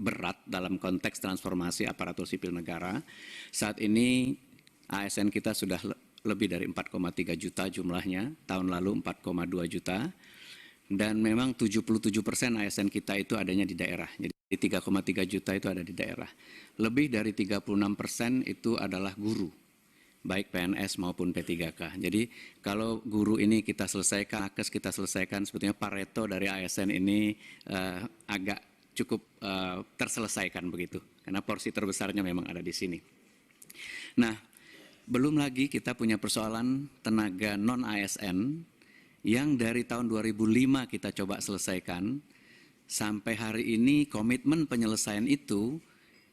berat dalam konteks transformasi aparatur sipil negara. Saat ini ASN kita sudah lebih dari 4,3 juta jumlahnya, tahun lalu 4,2 juta. Dan memang 77% ASN kita itu adanya di daerah. Jadi 3,3 juta itu ada di daerah. Lebih dari 36% itu adalah guru, baik PNS maupun P3K. Jadi kalau guru ini kita selesaikan, nakes kita selesaikan, sebetulnya Pareto dari ASN ini agak cukup terselesaikan begitu. Karena porsi terbesarnya memang ada di sini. Nah, belum lagi kita punya persoalan tenaga non-ASN yang dari tahun 2005 kita coba selesaikan. Sampai hari ini komitmen penyelesaian itu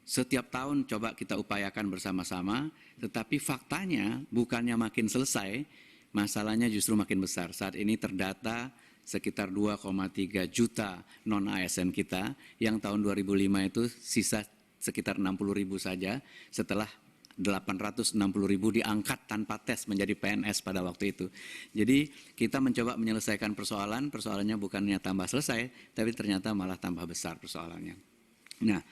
setiap tahun coba kita upayakan bersama-sama, tetapi faktanya bukannya makin selesai, masalahnya justru makin besar. Saat ini terdata sekitar 2,3 juta non-ASN kita, yang tahun 2005 itu sisa sekitar 60.000 saja, setelah 860.000 diangkat tanpa tes menjadi PNS pada waktu itu. Jadi kita mencoba menyelesaikan persoalannya bukannya tambah selesai, tapi ternyata malah tambah besar persoalannya. Nah,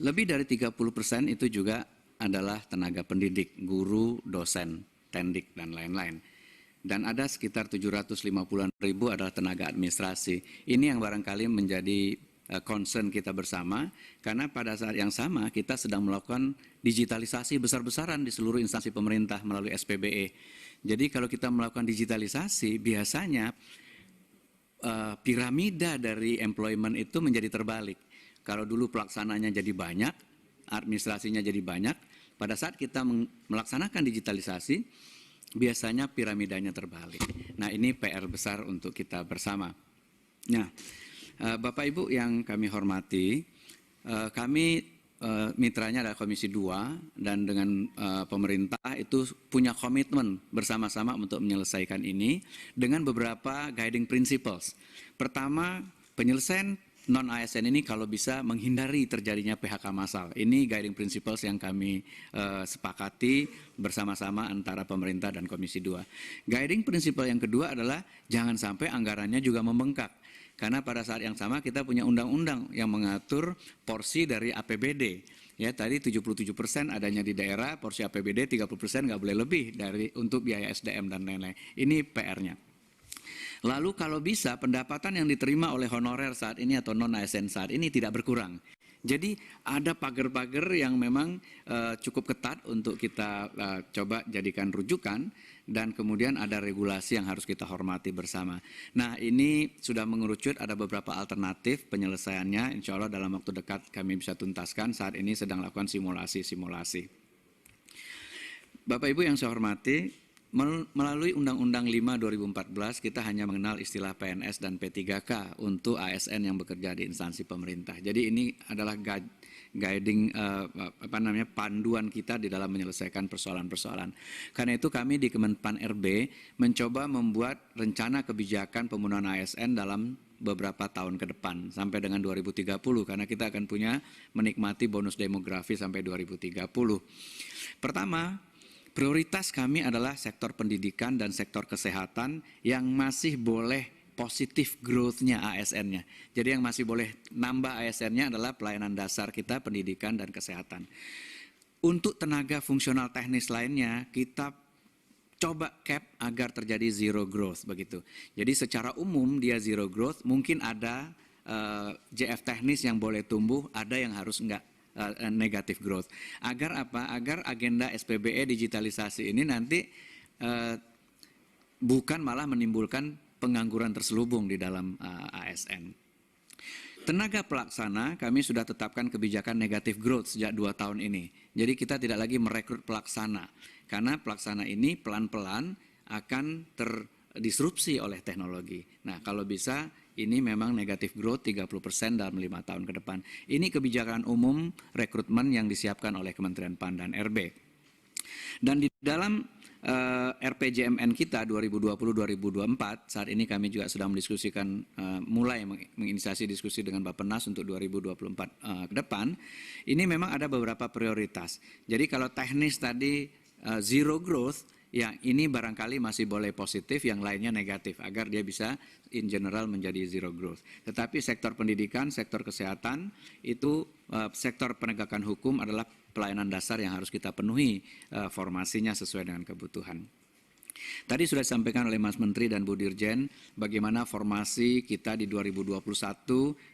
lebih dari 30% itu juga adalah tenaga pendidik, guru, dosen, tendik, dan lain-lain. Dan ada sekitar 750.000 adalah tenaga administrasi. Ini yang barangkali menjadi concern kita bersama, karena pada saat yang sama kita sedang melakukan digitalisasi besar-besaran di seluruh instansi pemerintah melalui SPBE. Jadi kalau kita melakukan digitalisasi, biasanya piramida dari employment itu menjadi terbalik. Kalau dulu pelaksananya jadi banyak, administrasinya jadi banyak, pada saat kita melaksanakan digitalisasi, biasanya piramidanya terbalik. Nah, ini PR besar untuk kita bersama. Nah, Bapak Ibu yang kami hormati, kami mitranya adalah Komisi 2 dan dengan pemerintah itu punya komitmen bersama-sama untuk menyelesaikan ini dengan beberapa guiding principles. Pertama, penyelesaian non-ASN ini kalau bisa menghindari terjadinya PHK massal. Ini guiding principles yang kami sepakati bersama-sama antara pemerintah dan Komisi 2. Guiding principle yang kedua adalah jangan sampai anggarannya juga membengkak. Karena pada saat yang sama kita punya undang-undang yang mengatur porsi dari APBD. Ya, tadi 77% adanya di daerah, porsi APBD 30% nggak boleh lebih dari untuk biaya SDM dan lain-lain. Ini PR-nya. Lalu kalau bisa pendapatan yang diterima oleh honorer saat ini atau non-ASN saat ini tidak berkurang. Jadi ada pagar-pagar yang memang cukup ketat untuk kita coba jadikan rujukan, dan kemudian ada regulasi yang harus kita hormati bersama. Nah, ini sudah mengerucut, ada beberapa alternatif penyelesaiannya, insya Allah dalam waktu dekat kami bisa tuntaskan. Saat ini sedang lakukan simulasi-simulasi. Bapak Ibu yang saya hormati, melalui Undang-Undang 5 2014 kita hanya mengenal istilah PNS dan P3K untuk ASN yang bekerja di instansi pemerintah. Jadi ini adalah guiding panduan kita di dalam menyelesaikan persoalan-persoalan. Karena itu kami di Kemenpan RB mencoba membuat rencana kebijakan pembunuhan ASN dalam beberapa tahun ke depan sampai dengan 2030, karena kita akan punya menikmati bonus demografi sampai 2030. Pertama, prioritas kami adalah sektor pendidikan dan sektor kesehatan yang masih boleh positif growth-nya ASN-nya. Jadi yang masih boleh nambah ASN-nya adalah pelayanan dasar kita, pendidikan dan kesehatan. Untuk tenaga fungsional teknis lainnya, kita coba cap agar terjadi zero growth begitu. Jadi secara umum dia zero growth, mungkin ada JF teknis yang boleh tumbuh, ada yang harus enggak. Negatif growth. Agar apa? Agar agenda SPBE digitalisasi ini nanti bukan malah menimbulkan pengangguran terselubung di dalam ASN. Tenaga pelaksana kami sudah tetapkan kebijakan negatif growth sejak 2 tahun ini. Jadi kita tidak lagi merekrut pelaksana, karena pelaksana ini pelan-pelan akan terdisrupsi oleh teknologi. Nah, kalau bisa ini memang negatif growth 30% dalam 5 tahun ke depan. Ini kebijakan umum rekrutmen yang disiapkan oleh Kementerian PAN dan RB. Dan di dalam RPJMN kita 2020-2024, saat ini kami juga sedang mendiskusikan, mulai menginisiasi diskusi dengan Bappenas untuk 2024 ke depan. Ini memang ada beberapa prioritas. Jadi kalau teknis tadi zero growth, yang ini barangkali masih boleh positif, yang lainnya negatif, agar dia bisa in general menjadi zero growth. Tetapi sektor pendidikan, sektor kesehatan, itu sektor penegakan hukum adalah pelayanan dasar yang harus kita penuhi formasinya sesuai dengan kebutuhan. Tadi sudah disampaikan oleh Mas Menteri dan Bu Dirjen bagaimana formasi kita di 2021,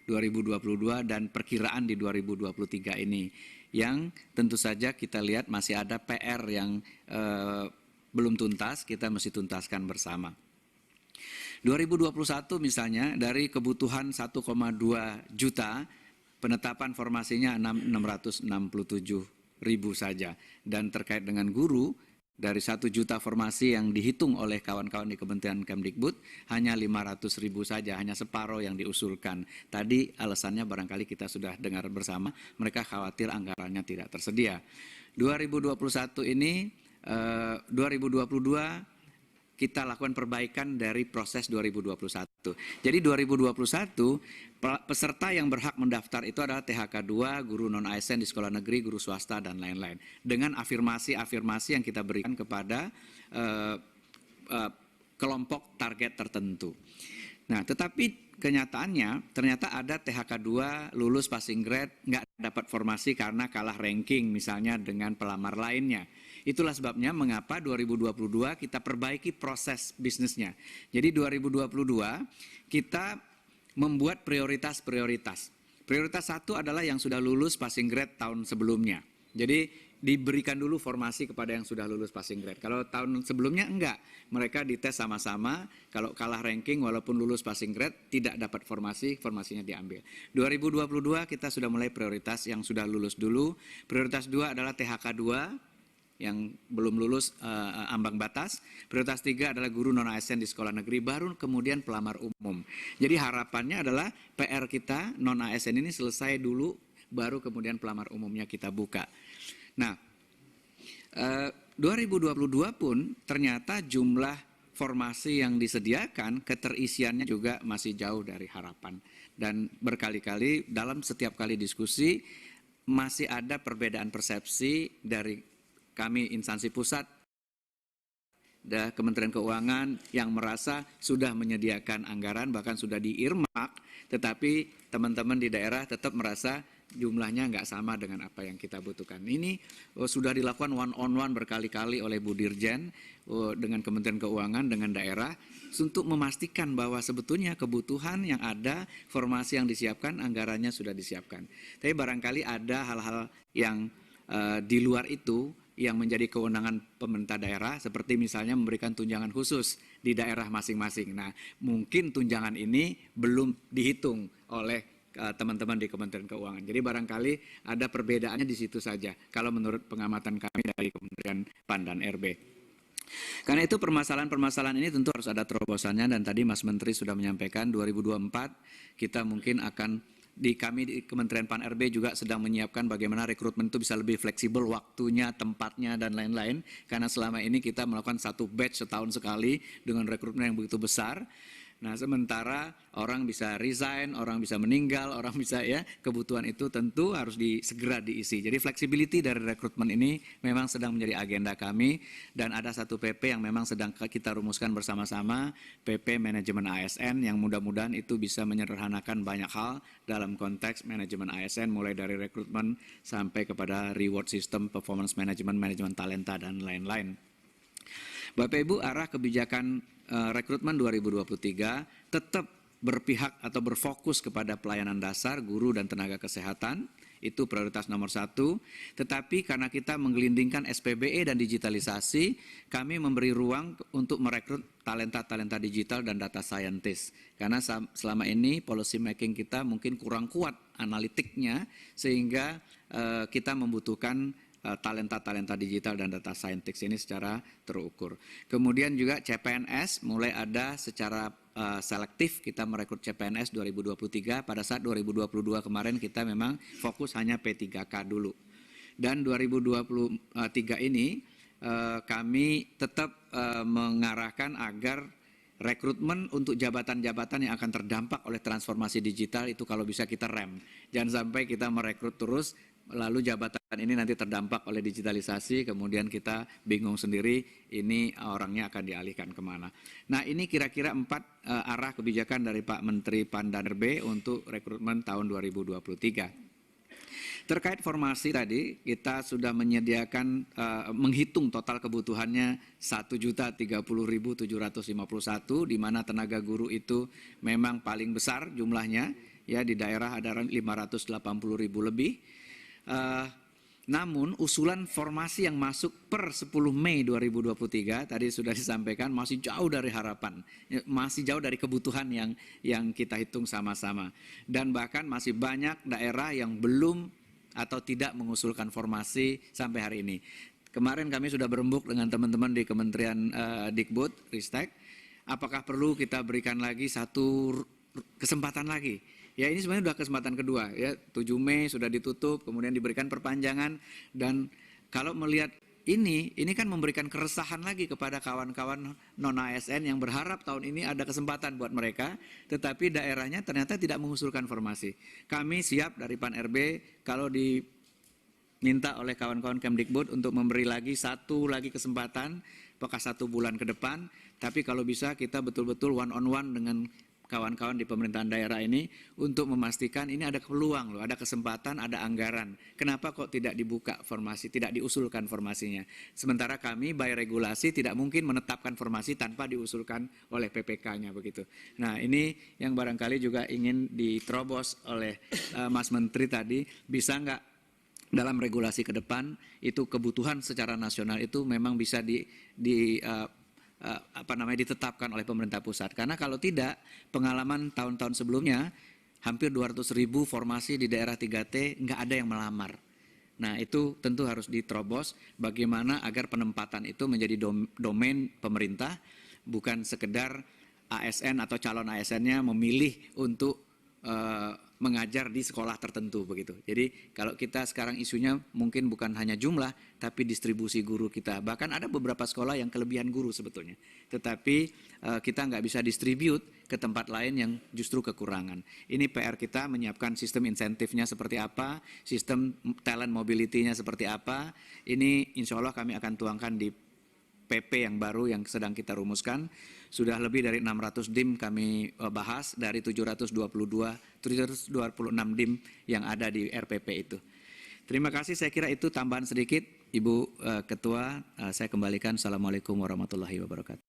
2022 dan perkiraan di 2023 ini. Yang tentu saja kita lihat masih ada PR yang belum tuntas, kita mesti tuntaskan bersama. 2021 misalnya dari kebutuhan 1,2 juta, penetapan formasinya 667.000 saja. Dan terkait dengan guru, dari 1 juta formasi yang dihitung oleh kawan-kawan di Kementerian Kemdikbud, hanya 500.000 saja, hanya separuh yang diusulkan. Tadi alasannya barangkali kita sudah dengar bersama, mereka khawatir anggarannya tidak tersedia. 2021 ini, 2022 kita lakukan perbaikan dari proses 2021. Jadi 2021 peserta yang berhak mendaftar itu adalah THK 2, guru non-ASN di sekolah negeri, guru swasta dan lain-lain. Dengan afirmasi-afirmasi yang kita berikan kepada kelompok target tertentu. Nah, tetapi kenyataannya ternyata ada THK 2 lulus passing grade nggak dapat formasi karena kalah ranking misalnya dengan pelamar lainnya. Itulah sebabnya mengapa 2022 kita perbaiki proses bisnisnya. Jadi 2022 kita membuat prioritas-prioritas. Prioritas 1 adalah yang sudah lulus passing grade tahun sebelumnya. Jadi diberikan dulu formasi kepada yang sudah lulus passing grade. Kalau tahun sebelumnya enggak, mereka dites sama-sama, kalau kalah ranking walaupun lulus passing grade tidak dapat formasi, formasinya diambil. 2022 kita sudah mulai prioritas yang sudah lulus dulu. Prioritas 2 adalah THK 2 yang belum lulus ambang batas. Prioritas 3 adalah guru non-ASN di sekolah negeri, baru kemudian pelamar umum. Jadi harapannya adalah PR kita non-ASN ini selesai dulu, baru kemudian pelamar umumnya kita buka. Nah, 2022 pun ternyata jumlah formasi yang disediakan, keterisiannya juga masih jauh dari harapan. Dan berkali-kali dalam setiap kali diskusi masih ada perbedaan persepsi dari kami instansi pusat dan Kementerian Keuangan yang merasa sudah menyediakan anggaran, bahkan sudah diirmak, tetapi teman-teman di daerah tetap merasa jumlahnya nggak sama dengan apa yang kita butuhkan. Ini sudah dilakukan one-on-one berkali-kali oleh Bu Dirjen dengan Kementerian Keuangan, dengan daerah, untuk memastikan bahwa sebetulnya kebutuhan yang ada, formasi yang disiapkan, anggarannya sudah disiapkan. Tapi barangkali ada hal-hal yang di luar itu yang menjadi kewenangan pemerintah daerah, seperti misalnya memberikan tunjangan khusus di daerah masing-masing. Nah, mungkin tunjangan ini belum dihitung oleh teman-teman di Kementerian Keuangan. Jadi barangkali ada perbedaannya di situ saja, kalau menurut pengamatan kami dari Kementerian PAN dan RB. Karena itu permasalahan-permasalahan ini tentu harus ada terobosannya, dan tadi Mas Menteri sudah menyampaikan 2024 kita mungkin akan kami di Kementerian PAN RB juga sedang menyiapkan bagaimana rekrutmen itu bisa lebih fleksibel waktunya, tempatnya, dan lain-lain. Karena selama ini kita melakukan satu batch setahun sekali dengan rekrutmen yang begitu besar. Nah, sementara orang bisa resign, orang bisa meninggal, orang bisa kebutuhan itu tentu harus segera diisi. Jadi flexibility dari rekrutmen ini memang sedang menjadi agenda kami, dan ada satu PP yang memang sedang kita rumuskan bersama-sama, PP manajemen ASN, yang mudah-mudahan itu bisa menyederhanakan banyak hal dalam konteks manajemen ASN, mulai dari rekrutmen sampai kepada reward system, performance management, manajemen talenta, dan lain-lain. Bapak Ibu, arah kebijakan rekrutmen 2023 tetap berpihak atau berfokus kepada pelayanan dasar, guru dan tenaga kesehatan, itu prioritas nomor 1. Tetapi karena kita menggelindingkan SPBE dan digitalisasi, kami memberi ruang untuk merekrut talenta-talenta digital dan data scientist. Karena selama ini policy making kita mungkin kurang kuat analitiknya, sehingga kita membutuhkan talenta-talenta digital dan data scientist ini secara terukur. Kemudian juga CPNS mulai ada secara selektif, kita merekrut CPNS 2023. Pada saat 2022 kemarin kita memang fokus hanya P3K dulu. Dan 2023 ini kami tetap mengarahkan agar rekrutmen untuk jabatan-jabatan yang akan terdampak oleh transformasi digital itu kalau bisa kita rem. Jangan sampai kita merekrut terus lalu jabatan ini nanti terdampak oleh digitalisasi, kemudian kita bingung sendiri ini orangnya akan dialihkan kemana. Nah, ini kira-kira 4 arah kebijakan dari Pak Menteri Pan-Dan-RB untuk rekrutmen tahun 2023. Terkait formasi tadi, kita sudah menyediakan menghitung total kebutuhannya 1.030.751, di mana tenaga guru itu memang paling besar jumlahnya, ya di daerah ada 580.000 lebih. Namun usulan formasi yang masuk per 10 Mei 2023 tadi sudah disampaikan masih jauh dari harapan, masih jauh dari kebutuhan yang kita hitung sama-sama, dan bahkan masih banyak daerah yang belum atau tidak mengusulkan formasi sampai hari ini. Kemarin kami sudah berembuk dengan teman-teman di Kementerian Dikbud, Ristek, apakah perlu kita berikan lagi satu kesempatan lagi. Ya, ini sebenarnya sudah kesempatan kedua, ya 7 Mei sudah ditutup, kemudian diberikan perpanjangan, dan kalau melihat ini kan memberikan keresahan lagi kepada kawan-kawan non-ASN yang berharap tahun ini ada kesempatan buat mereka, tetapi daerahnya ternyata tidak mengusulkan formasi. Kami siap dari Pan-RB kalau diminta oleh kawan-kawan Kemdikbud untuk memberi lagi satu lagi kesempatan, apakah 1 bulan ke depan, tapi kalau bisa kita betul-betul one on one dengan kawan-kawan di pemerintahan daerah ini untuk memastikan ini ada peluang loh, ada kesempatan, ada anggaran. Kenapa kok tidak dibuka formasi, tidak diusulkan formasinya? Sementara kami by regulasi tidak mungkin menetapkan formasi tanpa diusulkan oleh PPK-nya begitu. Nah, ini yang barangkali juga ingin diterobos oleh Mas Menteri tadi, bisa nggak dalam regulasi ke depan itu kebutuhan secara nasional itu memang bisa ditetapkan oleh pemerintah pusat. Karena kalau tidak, pengalaman tahun-tahun sebelumnya hampir 200.000 formasi di daerah 3T nggak ada yang melamar. Nah, itu tentu harus diterobos bagaimana agar penempatan itu menjadi domain pemerintah, bukan sekedar ASN atau calon ASN-nya memilih untuk mengajar di sekolah tertentu begitu. Jadi kalau kita sekarang isunya mungkin bukan hanya jumlah, tapi distribusi guru kita. Bahkan ada beberapa sekolah yang kelebihan guru sebetulnya, tetapi kita nggak bisa distribute ke tempat lain yang justru kekurangan. Ini PR kita menyiapkan sistem insentifnya seperti apa, sistem talent mobility-nya seperti apa. Ini insya Allah kami akan tuangkan di PP yang baru yang sedang kita rumuskan. Sudah lebih dari 600 DIM kami bahas dari 726 DIM yang ada di RPP itu. Terima kasih, saya kira itu tambahan sedikit. Ibu Ketua, saya kembalikan. Assalamualaikum warahmatullahi wabarakatuh.